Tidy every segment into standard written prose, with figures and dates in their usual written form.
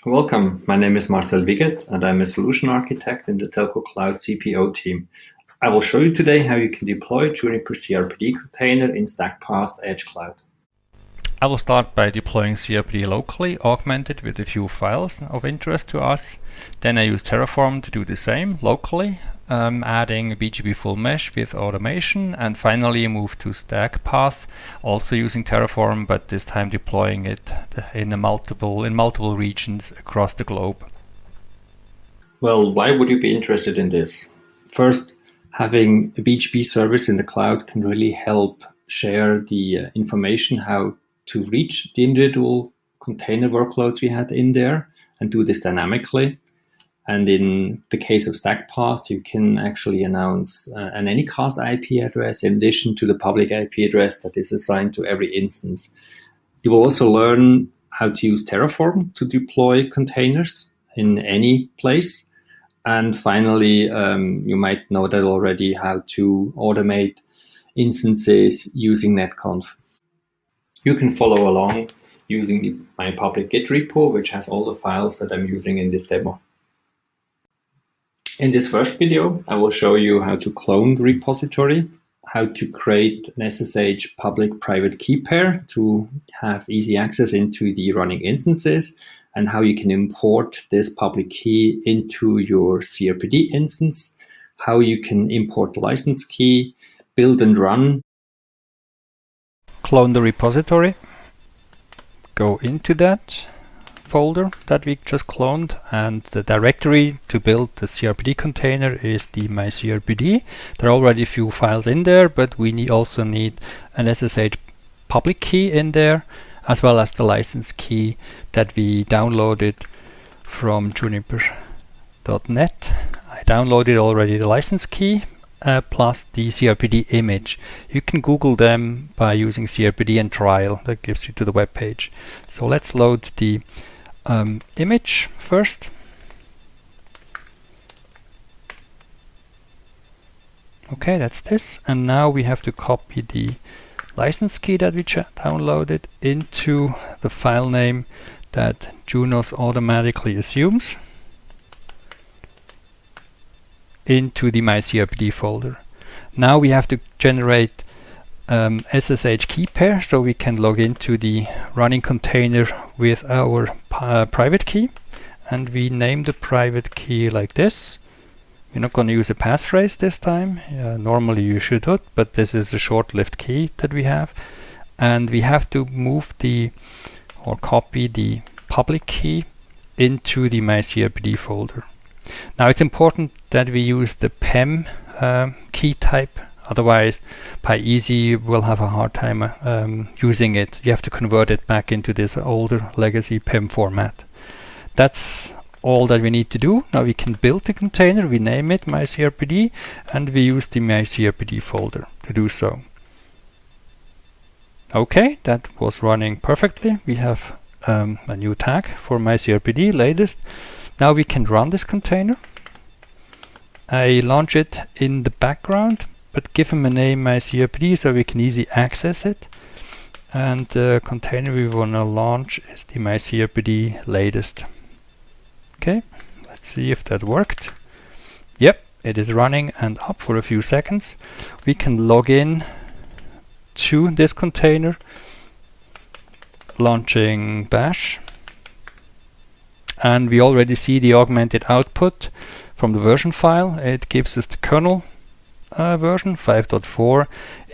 Welcome, my name is Marcel Wiegert and I'm a solution architect in the Telco Cloud CPO team. I will show you today how you can deploy Juniper cRPD container in StackPath Edge Cloud. I will start by deploying cRPD locally, augmented with a few files of interest to us. Then I use Terraform to do the same locally, adding BGP full mesh with automation, and finally move to StackPath, also using Terraform, but this time deploying it in multiple regions across the globe. Well, why would you be interested in this? First, having a BGP service in the cloud can really help share the information how to reach the individual container workloads we had in there and do this dynamically. And in the case of StackPath, you can actually announce an anycast IP address in addition to the public IP address that is assigned to every instance. You will also learn how to use Terraform to deploy containers in any place. And finally, you might know that already, how to automate instances using netconf. You can follow along using my public Git repo, which has all the files that I'm using in this demo. In this first video, I will show you how to clone the repository, how to create an SSH public-private key pair to have easy access into the running instances, and how you can import this public key into your cRPD instance, how you can import the license key, build and run. Clone the repository, go into that folder that we just cloned, and the directory to build the cRPD container is the mycfd. There are already a few files in there, but we also need an SSH public key in there, as well as the license key that we downloaded from Juniper.net. I downloaded already the license key plus the cRPD image. You can Google them by using cRPD and trial. That gives you to the web page. So let's load the image first. Okay, that's this. And now we have to copy the license key that we downloaded into the file name that Junos automatically assumes into the mycfd folder. Now we have to generate SSH key pair so we can log into the running container with our private key, and we name the private key like this. We're not going to use a passphrase this time. Normally you should, but this is a short-lived key that we have, and we have to move or copy the public key into the mycfd folder. Now it's important that we use the PEM key type, otherwise PyEasy will have a hard time using it. You have to convert it back into this older legacy PEM format. That's all that we need to do. Now we can build the container, we name it mycfd, and we use the mycfd folder to do so. Okay, that was running perfectly. We have a new tag for mycfd, latest. Now we can run this container. I launch it in the background, but give him a name mycfd so we can easily access it. And the container we want to launch is the mycfd latest. Okay, let's see if that worked. Yep, it is running and up for a few seconds. We can log in to this container, launching bash. And we already see the augmented output from the version file. It gives us the kernel version 5.4.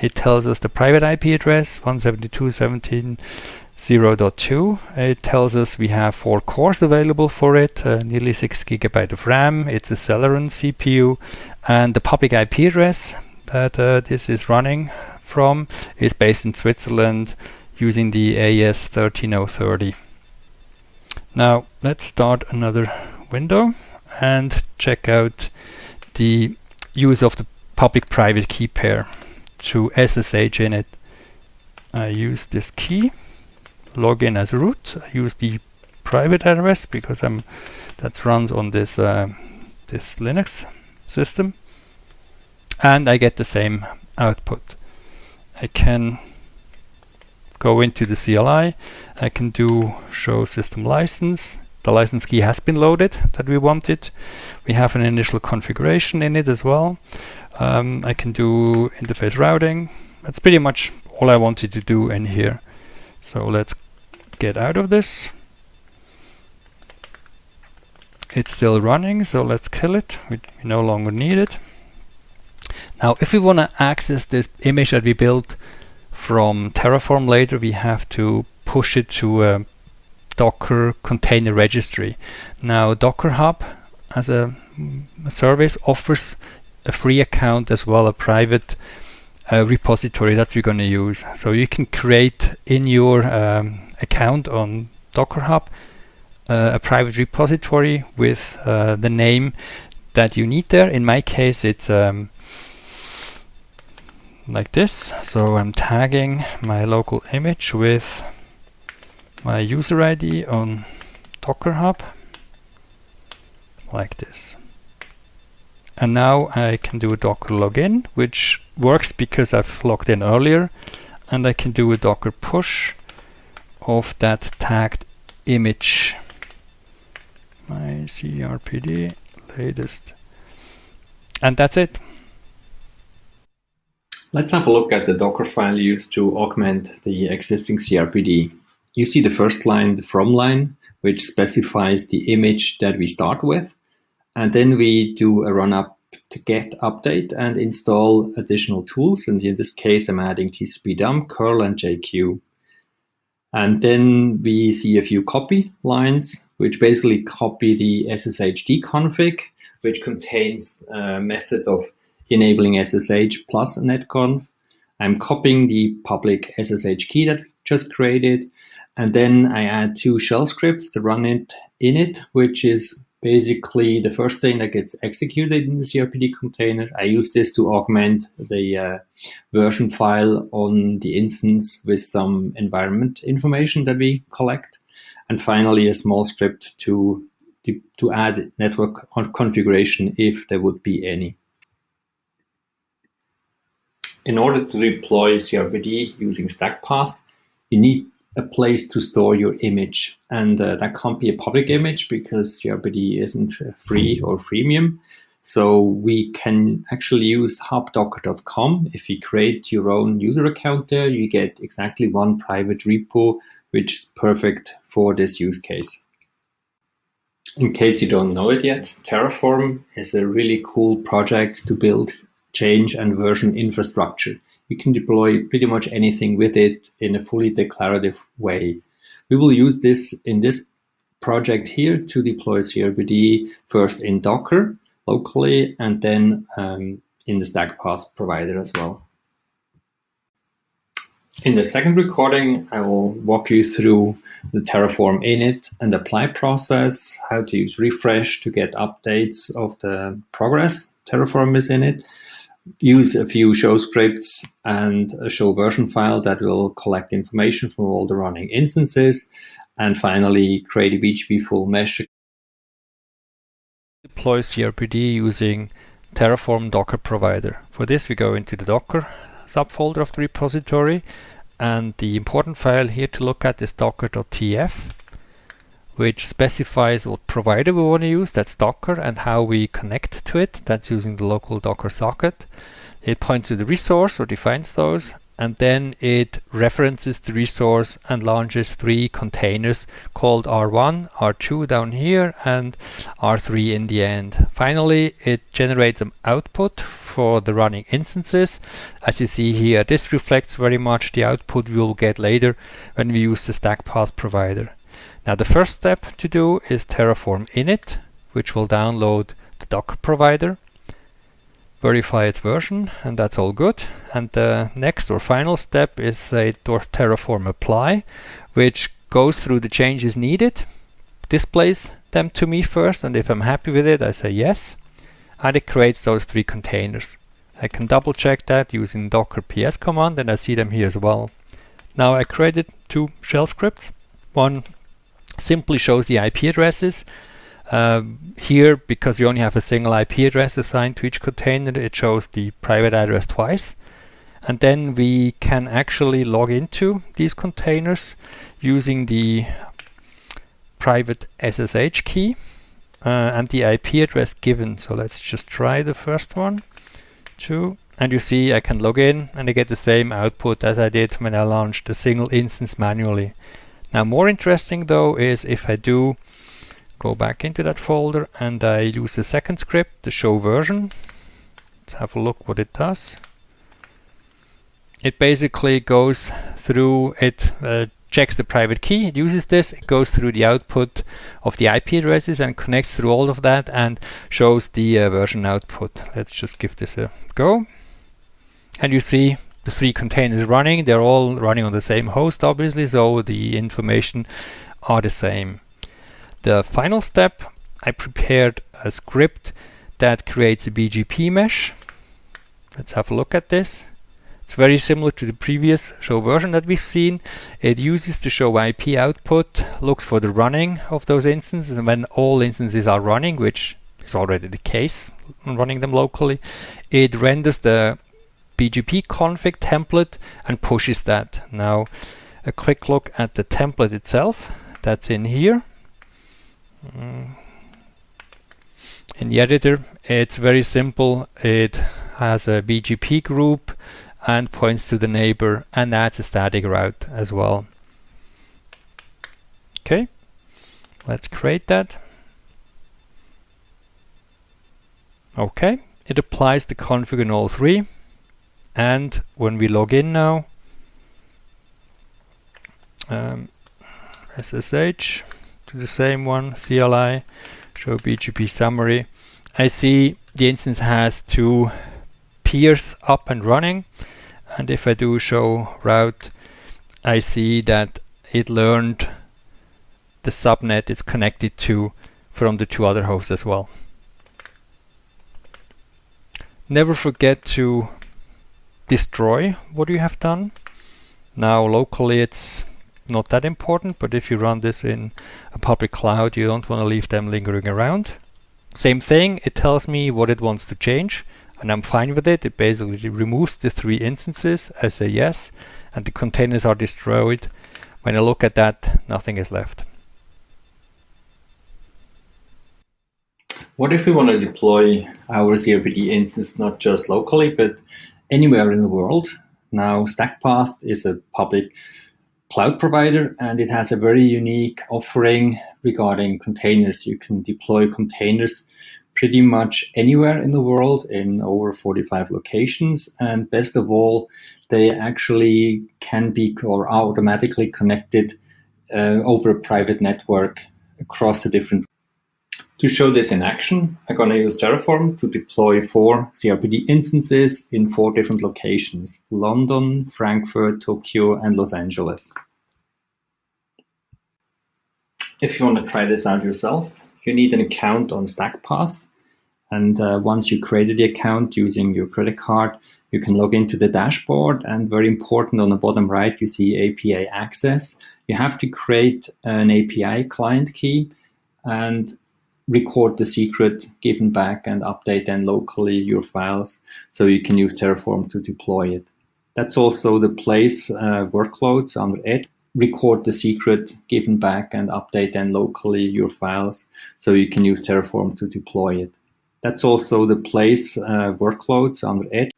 It tells us the private IP address 172.17.0.2. It tells us we have 4 cores available for it, nearly 6 GB of RAM. It's a Celeron CPU, and the public IP address that this is running from is based in Switzerland using the AES 13030. Now let's start another window and check out the use of the public-private key pair to SSH in it. I use this key, log in as root. I use the private address because that runs on this this Linux system, and I get the same output. I can go into the CLI. I can do show system license the license key has been loaded that we wanted. We have an initial configuration in it as well. I can do interface routing. That's pretty much all I wanted to do in here. So let's get out of this. It's still running, so let's kill it. We no longer need it. Now, if we want to access this image that we built from Terraform later, we have to push it to a Docker container registry. Now, Docker Hub as a service offers a free account as well, a private repository that we're going to use. So you can create in your account on Docker Hub a private repository with the name that you need there. In my case, it's like this. So I'm tagging my local image with my user ID on Docker Hub, like this. And now I can do a Docker login, which works because I've logged in earlier, and I can do a Docker push of that tagged image. My cRPD latest. And that's it. Let's have a look at the Docker file used to augment the existing cRPD. You see the first line, the from line, which specifies the image that we start with. And then we do a run up to get update and install additional tools. And in this case, I'm adding tcpdump, curl, and JQ. And then we see a few copy lines, which basically copy the sshd config, which contains a method of enabling SSH plus netconf. I'm copying the public SSH key that we just created. And then I add two shell scripts to run it in it, which is basically the first thing that gets executed in the cRPD container. I use this to augment the version file on the instance with some environment information that we collect. And finally, a small script to add network configuration if there would be any. In order to deploy cRPD using StackPath, you need a place to store your image, and that can't be a public image because cRPD isn't free or freemium. So we can actually use hubdocker.com. If you create your own user account there, you get exactly one private repo, which is perfect for this use case. In case you don't know it yet, Terraform is a really cool project to build change and version infrastructure. You can deploy pretty much anything with it in a fully declarative way. We will use this in this project here to deploy cRPD first in Docker locally and then in the StackPath provider as well. In the second recording, I will walk you through the Terraform init and apply process, how to use refresh to get updates of the progress Terraform is in it, use a few show scripts and a show version file that will collect information from all the running instances, and finally create a BGP full mesh. Deploy cRPD using Terraform Docker provider. For this, we go into the Docker subfolder of the repository, and the important file here to look at is docker.tf, which specifies what provider we want to use, that's Docker, and how we connect to it, that's using the local Docker socket. It points to the resource or defines those, and then it references the resource and launches 3 containers called R1, R2 down here, and R3 in the end. Finally, it generates an output for the running instances. As you see here, this reflects very much the output we will get later when we use the StackPath provider. Now the first step to do is Terraform init, which will download the Docker provider, verify its version, and that's all good. And the next or final step is a Terraform apply, which goes through the changes needed, displays them to me first, and if I'm happy with it, I say yes, and it creates those 3 containers. I can double check that using docker ps command, and I see them here as well. Now I created 2 shell scripts. One simply shows the IP addresses. Here, because we only have a single IP address assigned to each container, it shows the private address twice. And then we can actually log into these containers using the private SSH key and the IP address given. So let's just try the first one, 2, and you see I can log in and I get the same output as I did when I launched a single instance manually. Now more interesting though is if I do go back into that folder and I use the second script, the show version. Let's have a look what it does. It basically goes through, it checks the private key, it uses this, it goes through the output of the IP addresses and connects through all of that and shows the version output. Let's just give this a go. And you see the 3 containers running, they're all running on the same host obviously, so the information are the same. The final step, I prepared a script that creates a BGP mesh. Let's have a look at this. It's very similar to the previous show version that we've seen. It uses the show IP output, looks for the running of those instances, and when all instances are running, which is already the case, running them locally, it renders the BGP config template and pushes that. Now, a quick look at the template itself. That's in here. In the editor, it's very simple. It has a BGP group and points to the neighbor and adds a static route as well. Okay, let's create that. Okay, it applies the config in all 3, and when we log in now, SSH to the same one, CLI, show BGP summary, I see the instance has 2 peers up and running, and if I do show route, I see that it learned the subnet it's connected to from the 2 other hosts as well. Never forget to destroy what you have done. Now locally it's not that important, but if you run this in a public cloud, you don't want to leave them lingering around. Same thing, it tells me what it wants to change, and I'm fine with it. It basically removes the 3 instances. I say yes, and the containers are destroyed. When I look at that, nothing is left. What if we want to deploy our cRPD instance not just locally, but anywhere in the world? Now, StackPath is a public cloud provider, and it has a very unique offering regarding containers. You can deploy containers pretty much anywhere in the world in over 45 locations, and best of all, they actually can be or are automatically connected over a private network across the different. To show this in action, I'm going to use Terraform to deploy 4 cRPD instances in 4 different locations: London, Frankfurt, Tokyo, and Los Angeles. If you want to try this out yourself, you need an account on StackPath. And once you created the account using your credit card, you can log into the dashboard. And very important, on the bottom right, you see API access. You have to create an API client key and record the secret, given back, and update then locally your files so you can use Terraform to deploy it. That's also the place workloads under it. Record the secret, given back, and update then locally your files so you can use Terraform to deploy it. That's also the place workloads under it.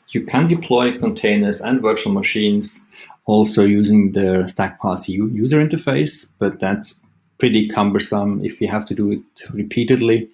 You can deploy containers and virtual machines also using the StackPath user interface, but that's pretty cumbersome if you have to do it repeatedly.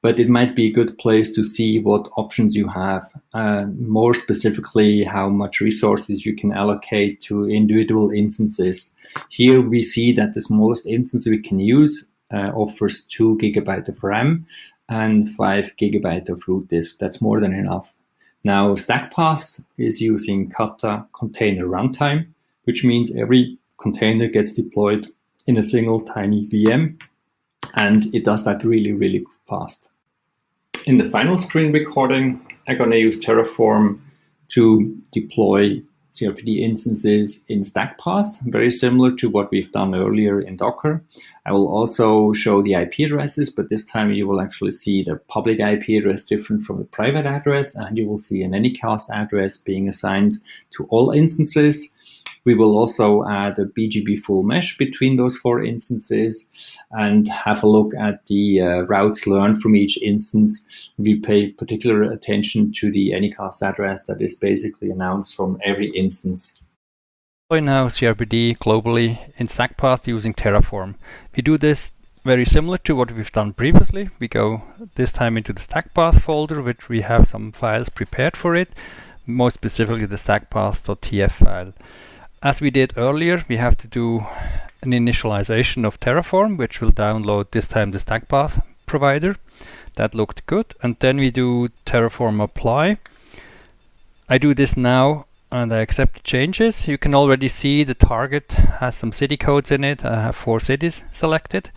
But it might be a good place to see what options you have, more specifically how much resources you can allocate to individual instances. Here we see that the smallest instance we can use offers 2 GB of RAM and 5 GB of root disk. That's more than enough. Now, StackPath is using Kata container runtime, which means every container gets deployed in a single tiny VM, and it does that really, really fast. In the final screen recording, I'm going to use Terraform to deploy cRPD instances in StackPath, very similar to what we've done earlier in Docker. I will also show the IP addresses, but this time you will actually see the public IP address different from the private address, and you will see an Anycast address being assigned to all instances. We will also add a BGP full mesh between those 4 instances and have a look at the routes learned from each instance. We pay particular attention to the Anycast address that is basically announced from every instance. Now cRPD globally in StackPath using Terraform. We do this very similar to what we've done previously. We go this time into the StackPath folder, which we have some files prepared for it, more specifically the stackpath.tf file. As we did earlier, we have to do an initialization of Terraform, which will download this time the StackPath provider. That looked good. And then we do Terraform apply. I do this now and I accept the changes. You can already see the target has some city codes in it. I have 4 cities selected.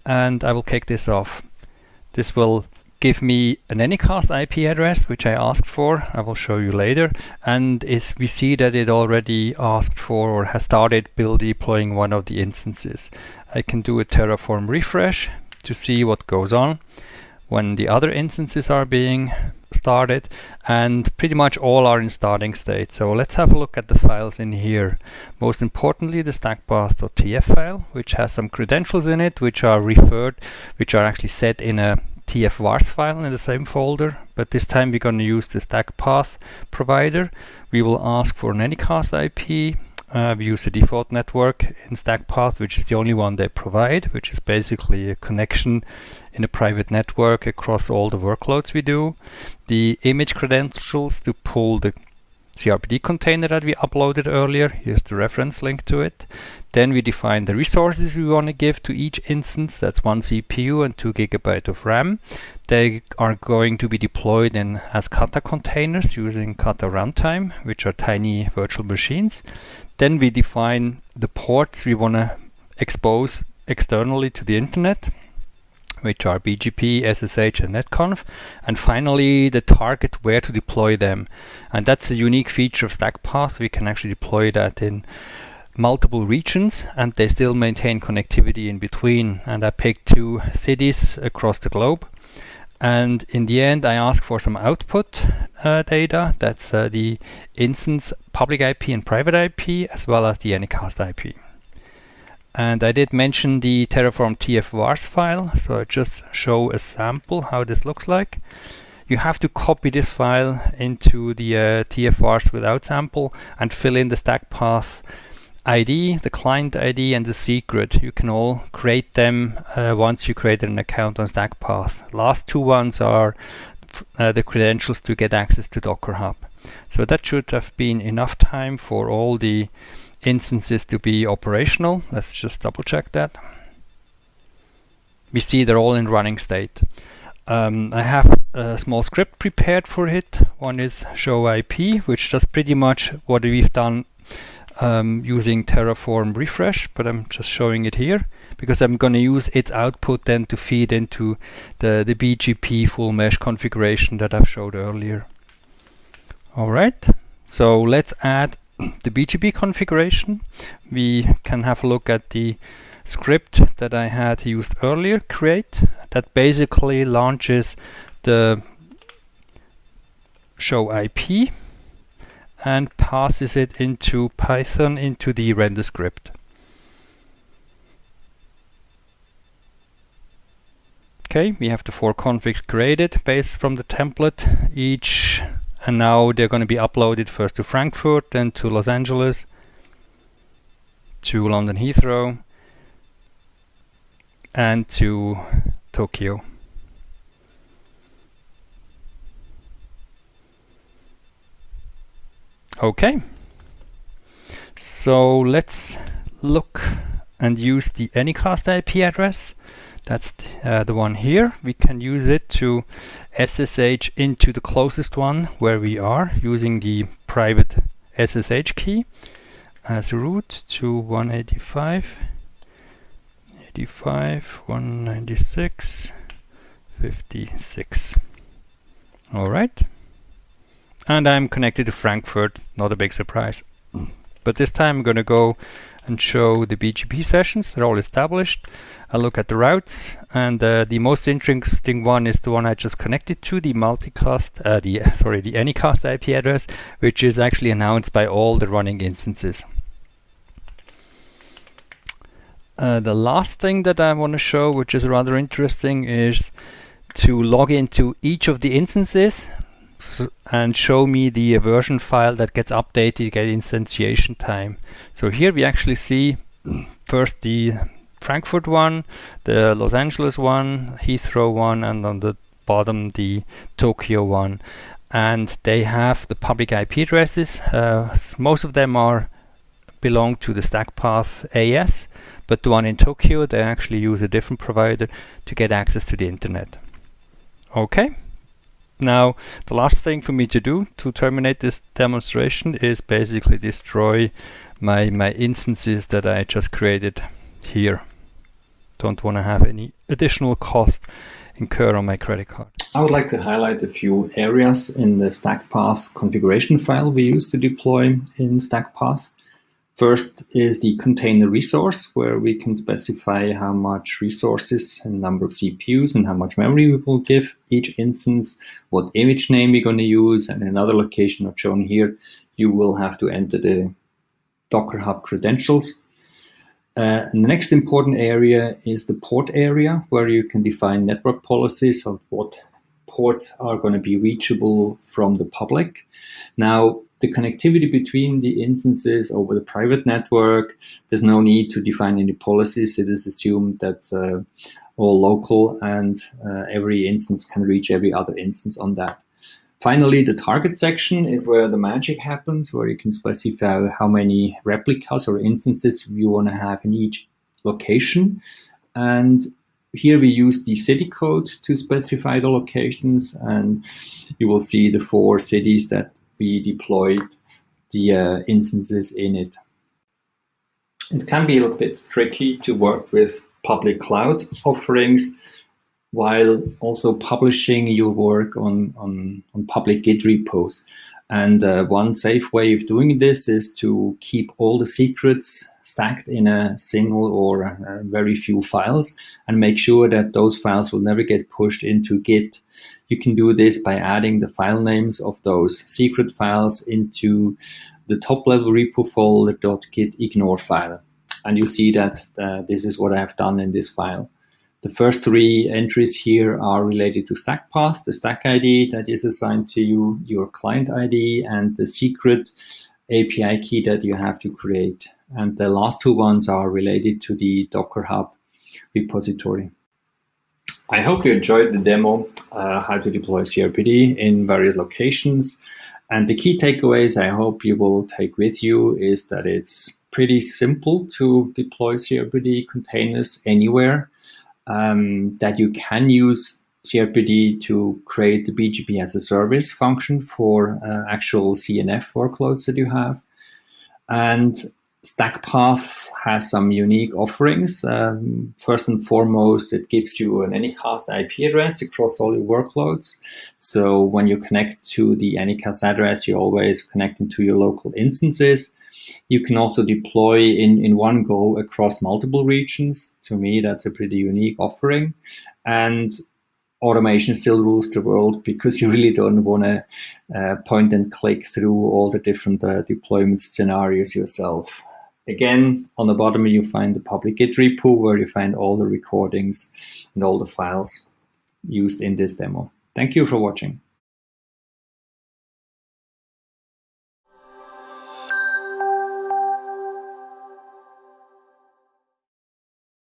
And I will kick this off. This will give me an Anycast IP address, which I asked for. I will show you later. And we see that it already asked for or has started deploying one of the instances. I can do a Terraform refresh to see what goes on when the other instances are being started, and pretty much all are in starting state. So let's have a look at the files in here. Most importantly, the stackpath.tf file, which has some credentials in it, which are actually set in a tf-vars file in the same folder, but this time we're going to use the StackPath provider. We will ask for an Anycast IP. We use the default network in StackPath, which is the only one they provide, which is basically a connection in a private network across all the workloads we do. The image credentials to pull the cRPD container that we uploaded earlier. Here's the reference link to it. Then we define the resources we want to give to each instance. That's 1 CPU and 2 GB of RAM. They are going to be deployed as Kata containers using Kata runtime, which are tiny virtual machines. Then we define the ports we want to expose externally to the internet, which are BGP, SSH, and netconf. And finally, the target where to deploy them. And that's a unique feature of StackPath. We can actually deploy that in multiple regions, and they still maintain connectivity in between. And I picked 2 cities across the globe. And in the end, I ask for some output data. That's the instance public IP and private IP, as well as the Anycast IP. And I did mention the Terraform tf-vars file, so I just show a sample how this looks like. You have to copy this file into the tf-vars without sample and fill in the StackPath ID, the client ID, and the secret. You can all create them once you create an account on StackPath. Last 2 ones are the credentials to get access to Docker Hub. So that should have been enough time for all the instances to be operational. Let's just double check that. We see they're all in running state. I have a small script prepared for it. One is show IP, which does pretty much what we've done using Terraform refresh, but I'm just showing it here because I'm going to use its output then to feed into the BGP full mesh configuration that I've showed earlier. All right, so let's add the BGP configuration. We can have a look at the script that I had used earlier, create, that basically launches the show IP and passes it into Python into the render script. Okay, we have the 4 configs created based from the template each, and now they're going to be uploaded first to Frankfurt, then to Los Angeles, to London Heathrow, and to Tokyo. Okay, so let's look and use the Anycast IP address. That's the one here. We can use it to SSH into the closest one where we are using the private SSH key as root to 185.196.56. All right. And I'm connected to Frankfurt, not a big surprise. But this time I'm going to go and show the BGP sessions. They're all established. I look at the routes, and the most interesting one is the one I just connected to, the multicast, the Anycast IP address, which is actually announced by all the running instances. The last thing that I want to show, which is rather interesting, is to log into each of the instances and show me the version file that gets updated at instantiation time. So here we actually see first the Frankfurt one, the Los Angeles one, Heathrow one, and on the bottom the Tokyo one. And they have the public IP addresses. Most of them belong to the StackPath AS, but the one in Tokyo, they actually use a different provider to get access to the internet. Okay. Now, the last thing for me to do to terminate this demonstration is basically destroy my instances that I just created here. Don't want to have any additional cost incur on my credit card. I would like to highlight a few areas in the StackPath configuration file we use to deploy in StackPath. First is the container resource, where we can specify how much resources and number of CPUs and how much memory we will give each instance, what image name we're going to use, and in another location not shown here, you will have to enter the Docker Hub credentials. And the next important area is the port area, where you can define network policies of what ports are going to be reachable from the public. Now, the connectivity between the instances over the private network, there's no need to define any policies. It is assumed that all local and every instance can reach every other instance on that. Finally, the target section is where the magic happens, where you can specify how many replicas or instances you want to have in each location. And here we use the city code to specify the locations, and you will see the 4 cities that we deployed the instances in it. It can be a little bit tricky to work with public cloud offerings while also publishing your work on public Git repos. And one safe way of doing this is to keep all the secrets stacked in a single or very few files and make sure that those files will never get pushed into Git. You can do this by adding the file names of those secret files into the top level repo folder .gitignore file. And you see that this is what I have done in this file. The first 3 entries here are related to StackPath, the stack ID that is assigned to you, your client ID, and the secret API key that you have to create. And the last 2 ones are related to the Docker Hub repository. I hope you enjoyed the demo, how to deploy cRPD in various locations. And the key takeaways I hope you will take with you is that it's pretty simple to deploy cRPD containers anywhere. That you can use cRPD to create the BGP as a service function for actual CNF workloads that you have. And StackPath has some unique offerings. First and foremost, it gives you an Anycast IP address across all your workloads. So when you connect to the Anycast address, you're always connecting to your local instances. You can also deploy in one go across multiple regions. To me, that's a pretty unique offering. And automation still rules the world because you really don't want to point and click through all the different deployment scenarios yourself. Again, on the bottom, you find the public Git repo where you find all the recordings and all the files used in this demo. Thank you for watching.